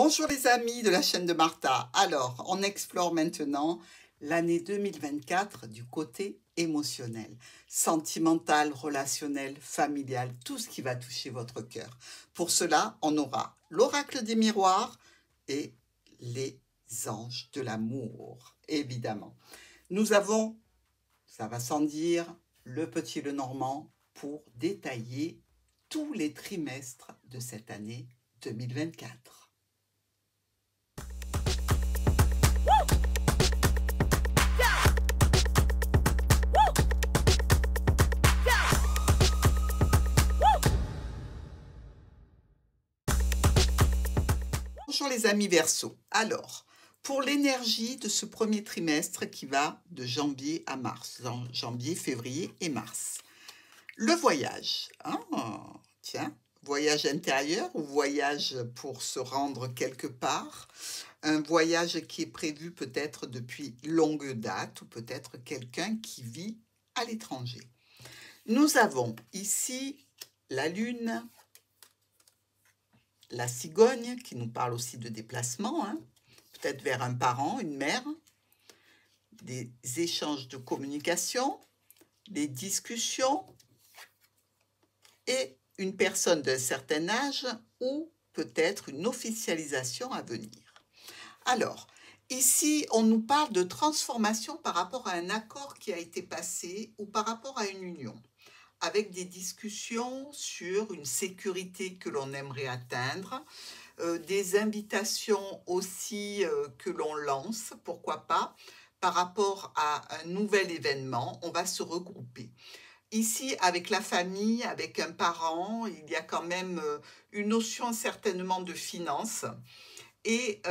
Bonjour les amis de la chaîne de Martha. Alors, on explore maintenant l'année 2024 du côté émotionnel, sentimental, relationnel, familial, tout ce qui va toucher votre cœur. Pour cela, on aura l'oracle des miroirs et les anges de l'amour, évidemment. Nous avons, ça va sans dire, le petit Lenormand pour détailler tous les trimestres de cette année 2024. Bonjour les amis Verseau. Alors, pour l'énergie de ce premier trimestre qui va de janvier à mars, janvier, février et mars. Le voyage. Tiens, voyage intérieur ou voyage pour se rendre quelque part. Un voyage qui est prévu peut-être depuis longue date ou peut-être quelqu'un qui vit à l'étranger. Nous avons ici la Lune, la cigogne, qui nous parle aussi de déplacement, peut-être vers un parent, une mère, des échanges de communication, des discussions et une personne d'un certain âge ou peut-être une officialisation à venir. Alors, ici, on nous parle de transformation par rapport à un accord qui a été passé ou par rapport à une union, avec des discussions sur une sécurité que l'on aimerait atteindre, des invitations aussi que l'on lance, pourquoi pas, par rapport à un nouvel événement, on va se regrouper. Ici, avec la famille, avec un parent, il y a quand même une notion certainement de finances. Et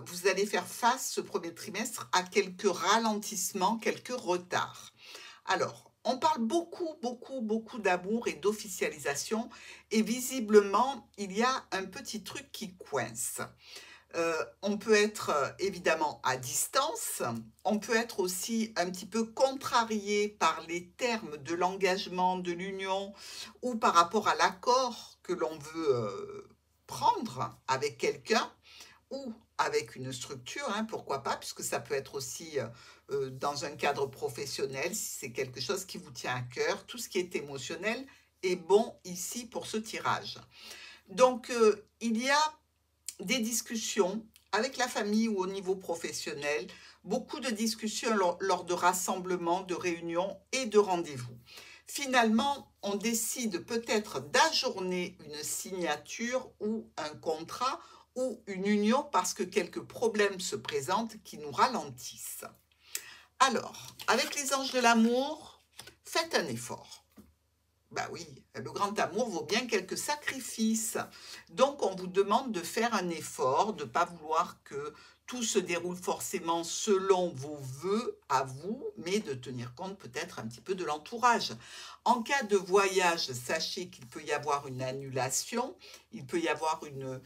vous allez faire face ce premier trimestre à quelques ralentissements, quelques retards. Alors, on parle beaucoup d'amour et d'officialisation et visiblement, il y a un petit truc qui coince. On peut être évidemment à distance, on peut être aussi un petit peu contrarié par les termes de l'engagement, de l'union ou par rapport à l'accord que l'on veut prendre avec quelqu'un ou avec une structure, pourquoi pas, puisque ça peut être aussi dans un cadre professionnel, si c'est quelque chose qui vous tient à cœur. Tout ce qui est émotionnel est bon ici pour ce tirage. Donc, il y a des discussions avec la famille ou au niveau professionnel, beaucoup de discussions lors de rassemblements, de réunions et de rendez-vous. Finalement, on décide peut-être d'ajourner une signature ou un contrat ou une union parce que quelques problèmes se présentent qui nous ralentissent. Alors, avec les anges de l'amour, faites un effort. Ben oui, le grand amour vaut bien quelques sacrifices. Donc, on vous demande de faire un effort, de ne pas vouloir que tout se déroule forcément selon vos vœux à vous, mais de tenir compte peut-être un petit peu de l'entourage. En cas de voyage, sachez qu'il peut y avoir une annulation, il peut y avoir une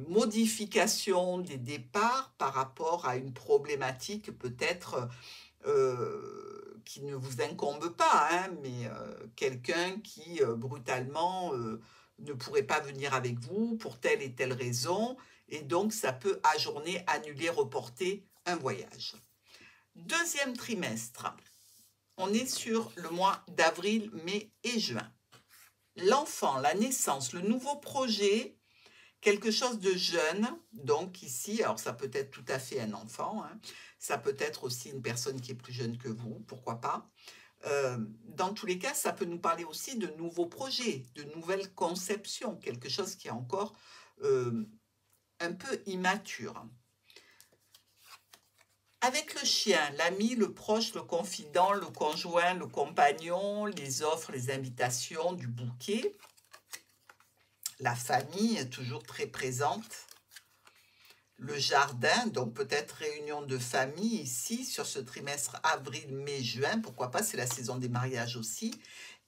modification des départs par rapport à une problématique peut-être qui ne vous incombe pas, mais quelqu'un qui brutalement ne pourrait pas venir avec vous pour telle et telle raison, et donc ça peut ajourner, annuler, reporter un voyage. Deuxième trimestre, on est sur le mois d'avril, mai et juin. L'enfant, la naissance, le nouveau projet, quelque chose de jeune, donc ici, alors ça peut être tout à fait un enfant, ça peut être aussi une personne qui est plus jeune que vous, pourquoi pas. Dans tous les cas, ça peut nous parler aussi de nouveaux projets, de nouvelles conceptions, quelque chose qui est encore un peu immature. Avec le chien, l'ami, le proche, le confident, le conjoint, le compagnon, les offres, les invitations, du bouquet. La famille est toujours très présente. Le jardin, donc peut-être réunion de famille ici sur ce trimestre avril, mai, juin, pourquoi pas, c'est la saison des mariages aussi,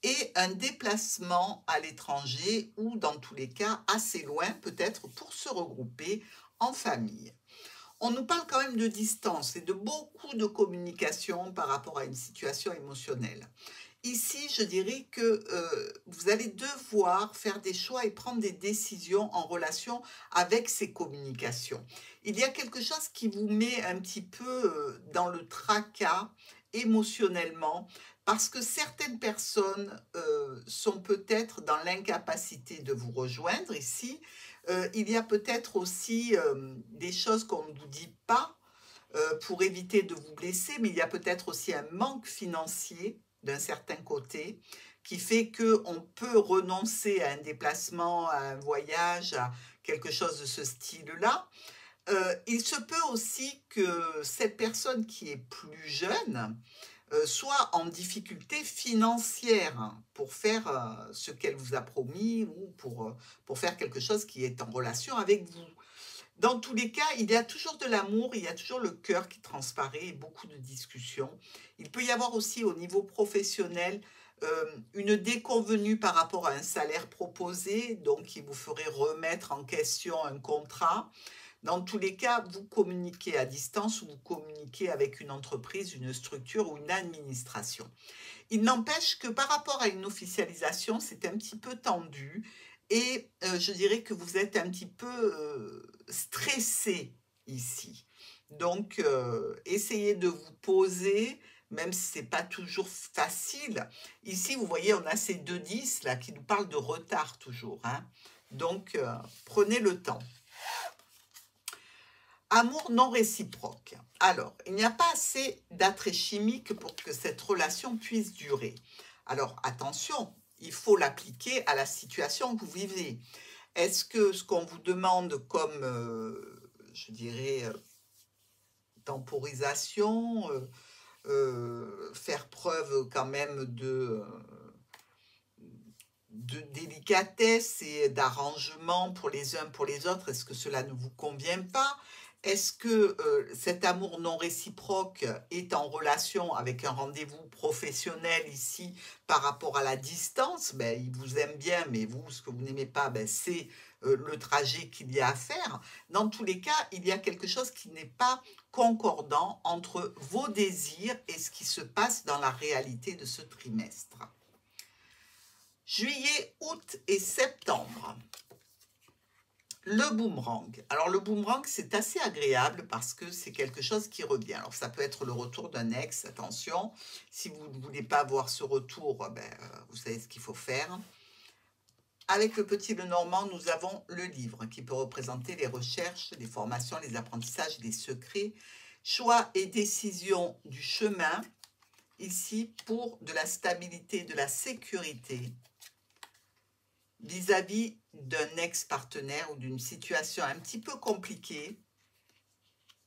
et un déplacement à l'étranger ou dans tous les cas assez loin peut-être pour se regrouper en famille. On nous parle quand même de distance et de beaucoup de communication par rapport à une situation émotionnelle. Ici, je dirais que vous allez devoir faire des choix et prendre des décisions en relation avec ces communications. Il y a quelque chose qui vous met un petit peu dans le tracas émotionnellement parce que certaines personnes sont peut-être dans l'incapacité de vous rejoindre ici. Il y a peut-être aussi des choses qu'on ne vous dit pas pour éviter de vous blesser, mais il y a peut-être aussi un manque financier d'un certain côté qui fait qu'on peut renoncer à un déplacement, à un voyage, à quelque chose de ce style-là. Il se peut aussi que cette personne qui est plus jeune soit en difficulté financière pour faire ce qu'elle vous a promis ou pour faire quelque chose qui est en relation avec vous. Dans tous les cas, il y a toujours de l'amour, il y a toujours le cœur qui transparaît et beaucoup de discussions. Il peut y avoir aussi au niveau professionnel une déconvenue par rapport à un salaire proposé, donc qui vous ferait remettre en question un contrat. Dans tous les cas, vous communiquez à distance ou vous communiquez avec une entreprise, une structure ou une administration. Il n'empêche que par rapport à une officialisation, c'est un petit peu tendu et je dirais que vous êtes un petit peu stressé ici. Donc, essayez de vous poser, même si ce n'est pas toujours facile. Ici, vous voyez, on a ces 2 10 là qui nous parlent de retard toujours, hein. Donc, prenez le temps. Amour non réciproque. Alors, il n'y a pas assez d'attrait chimique pour que cette relation puisse durer. Alors, attention, il faut l'appliquer à la situation que vous vivez. Est-ce que ce qu'on vous demande comme, je dirais, temporisation, faire preuve quand même de délicatesse et d'arrangement pour les uns pour les autres, est-ce que cela ne vous convient pas? Est-ce que cet amour non réciproque est en relation avec un rendez-vous professionnel ici par rapport à la distance? Ben, il vous aime bien, mais vous, ce que vous n'aimez pas, ben, c'est le trajet qu'il y a à faire. Dans tous les cas, il y a quelque chose qui n'est pas concordant entre vos désirs et ce qui se passe dans la réalité de ce trimestre. Juillet, août et septembre. Le boomerang. Alors le boomerang, c'est assez agréable parce que c'est quelque chose qui revient. Alors ça peut être le retour d'un ex, attention. Si vous ne voulez pas avoir ce retour, ben, vous savez ce qu'il faut faire. Avec le petit Lenormand, nous avons le livre qui peut représenter les recherches, les formations, les apprentissages, les secrets, choix et décisions du chemin, ici pour de la stabilité, de la sécurité, vis-à-vis d'un ex-partenaire ou d'une situation un petit peu compliquée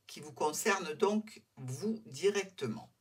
qui vous concerne donc vous directement.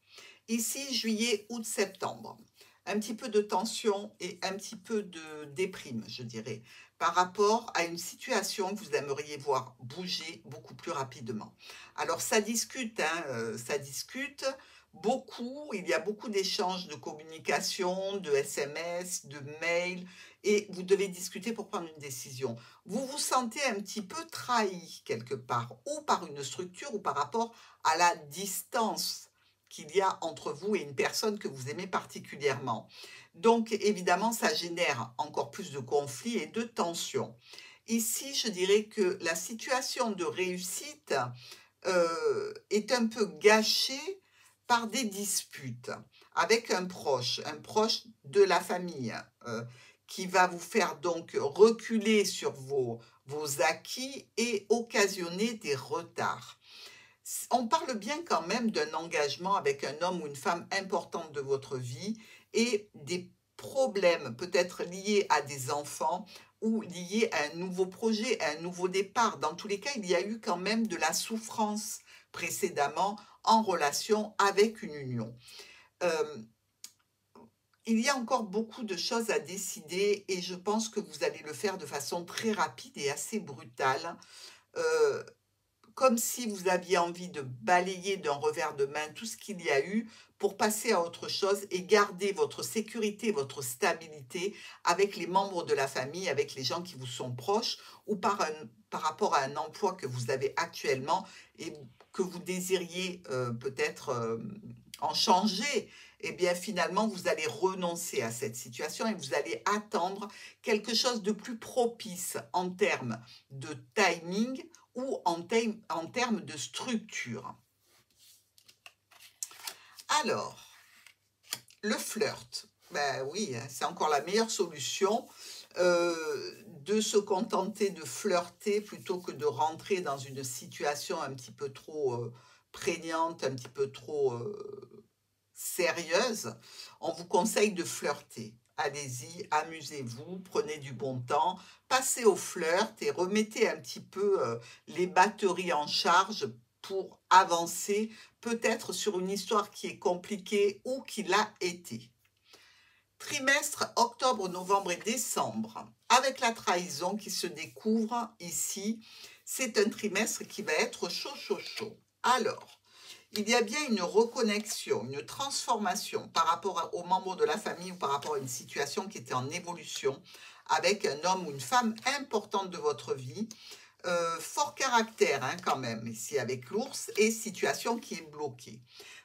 Ici, juillet, août, septembre. Un petit peu de tension et un petit peu de déprime, je dirais, par rapport à une situation que vous aimeriez voir bouger beaucoup plus rapidement. Alors, ça discute, hein, ça discute beaucoup. Il y a beaucoup d'échanges de communication, de SMS, de mails, et vous devez discuter pour prendre une décision. Vous vous sentez un petit peu trahi quelque part, ou par une structure, ou par rapport à la distance qu'il y a entre vous et une personne que vous aimez particulièrement. Donc, évidemment, ça génère encore plus de conflits et de tensions. Ici, je dirais que la situation de réussite est un peu gâchée par des disputes avec un proche de la famille, qui va vous faire donc reculer sur vos acquis et occasionner des retards. On parle bien quand même d'un engagement avec un homme ou une femme importante de votre vie et des problèmes peut-être liés à des enfants ou liés à un nouveau projet, à un nouveau départ. Dans tous les cas, il y a eu quand même de la souffrance précédemment en relation avec une union. Il y a encore beaucoup de choses à décider et je pense que vous allez le faire de façon très rapide et assez brutale. Comme si vous aviez envie de balayer d'un revers de main tout ce qu'il y a eu pour passer à autre chose et garder votre sécurité, votre stabilité avec les membres de la famille, avec les gens qui vous sont proches ou par rapport à un emploi que vous avez actuellement et que vous désiriez peut-être en changer. eh bien finalement, vous allez renoncer à cette situation et vous allez attendre quelque chose de plus propice en termes de timing ou en termes de structure. Alors, le flirt, ben oui, hein, c'est encore la meilleure solution de se contenter de flirter plutôt que de rentrer dans une situation un petit peu trop prégnante, un petit peu trop sérieuse. On vous conseille de flirter. Allez-y, amusez-vous, prenez du bon temps, passez au flirt et remettez un petit peu les batteries en charge pour avancer peut-être sur une histoire qui est compliquée ou qui l'a été. Trimestre octobre, novembre et décembre, avec la trahison qui se découvre ici, c'est un trimestre qui va être chaud, chaud, chaud. Alors, il y a bien une reconnexion, une transformation par rapport aux membres de la famille ou par rapport à une situation qui était en évolution avec un homme ou une femme importante de votre vie. Fort caractère hein, quand même, ici avec l'ours, et situation qui est bloquée.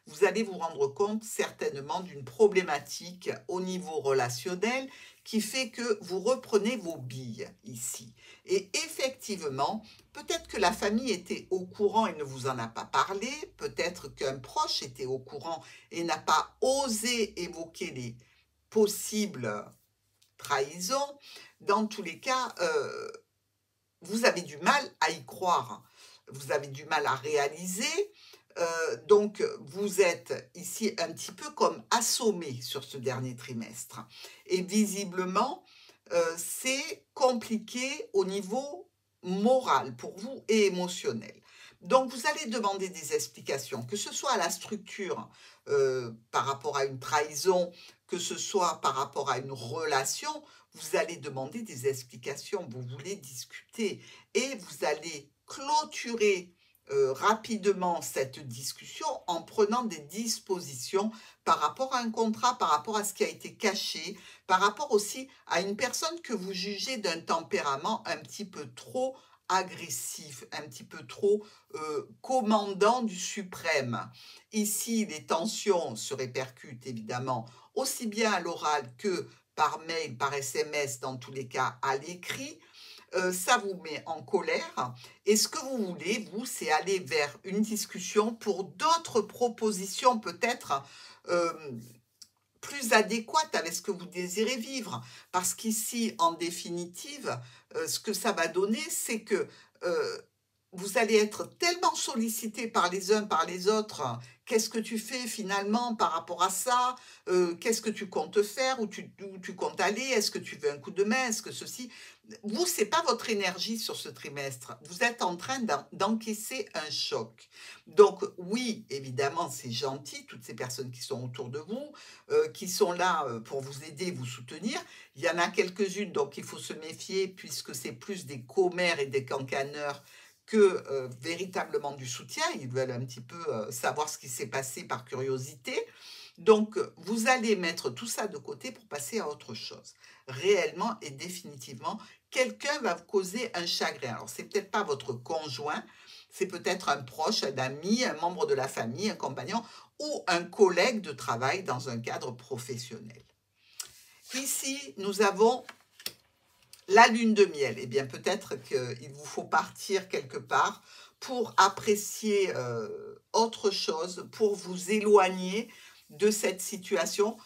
Vous allez vous rendre compte certainement d'une problématique au niveau relationnel qui fait que vous reprenez vos billes ici. Et effectivement, peut-être que la famille était au courant et ne vous en a pas parlé, peut-être qu'un proche était au courant et n'a pas osé évoquer les possibles trahisons. Dans tous les cas, vous avez du mal à y croire, vous avez du mal à réaliser, donc vous êtes ici un petit peu comme assommé sur ce dernier trimestre. Et visiblement, c'est compliqué au niveau moral pour vous et émotionnel. Donc vous allez demander des explications, que ce soit à la structure par rapport à une trahison, que ce soit par rapport à une relation, vous allez demander des explications, vous voulez discuter et vous allez clôturer rapidement cette discussion en prenant des dispositions par rapport à un contrat, par rapport à ce qui a été caché, par rapport aussi à une personne que vous jugez d'un tempérament un petit peu trop agressif, un petit peu trop commandant du suprême. Ici, les tensions se répercutent évidemment aussi bien à l'oral que par mail, par SMS, dans tous les cas à l'écrit. Ça vous met en colère et ce que vous voulez, vous, c'est aller vers une discussion pour d'autres propositions peut-être plus adéquates avec ce que vous désirez vivre. Parce qu'ici, en définitive, ce que ça va donner, c'est que vous allez être tellement sollicité par les uns, par les autres. Qu'est-ce que tu fais finalement par rapport à ça? Qu'est-ce que tu comptes faire? Où tu comptes aller? Est-ce que tu veux un coup de main? Est-ce que ceci? Vous, ce n'est pas votre énergie sur ce trimestre. Vous êtes en train d'encaisser un choc. Donc oui, évidemment, c'est gentil, toutes ces personnes qui sont autour de vous, qui sont là pour vous aider, vous soutenir. Il y en a quelques-unes, donc il faut se méfier puisque c'est plus des commères et des cancaneurs que véritablement du soutien. Ils veulent un petit peu savoir ce qui s'est passé par curiosité. Donc, vous allez mettre tout ça de côté pour passer à autre chose. Réellement et définitivement, quelqu'un va vous causer un chagrin. Alors, c'est peut-être pas votre conjoint, c'est peut-être un proche, un ami, un membre de la famille, un compagnon ou un collègue de travail dans un cadre professionnel. Ici, nous avons la lune de miel. Eh bien, peut-être qu'il vous faut partir quelque part pour apprécier autre chose, pour vous éloigner de cette situation.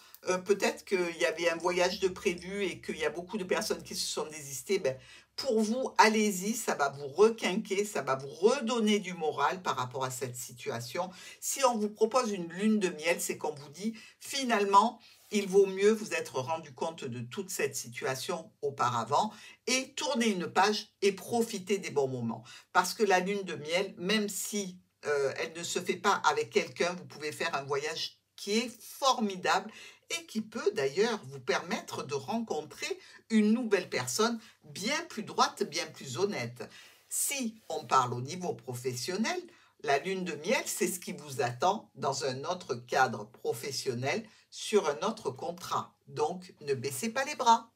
Peut-être qu'il y avait un voyage de prévu et qu'il y a beaucoup de personnes qui se sont désistées. Ben, pour vous, allez-y, ça va vous requinquer, ça va vous redonner du moral par rapport à cette situation. Si on vous propose une lune de miel, c'est qu'on vous dit finalement, il vaut mieux vous être rendu compte de toute cette situation auparavant et tourner une page et profiter des bons moments. Parce que la lune de miel, même si elle ne se fait pas avec quelqu'un, vous pouvez faire un voyage qui est formidable et qui peut d'ailleurs vous permettre de rencontrer une nouvelle personne bien plus droite, bien plus honnête. Si on parle au niveau professionnel, la lune de miel, c'est ce qui vous attend dans un autre cadre professionnel sur un autre contrat. Donc, ne baissez pas les bras.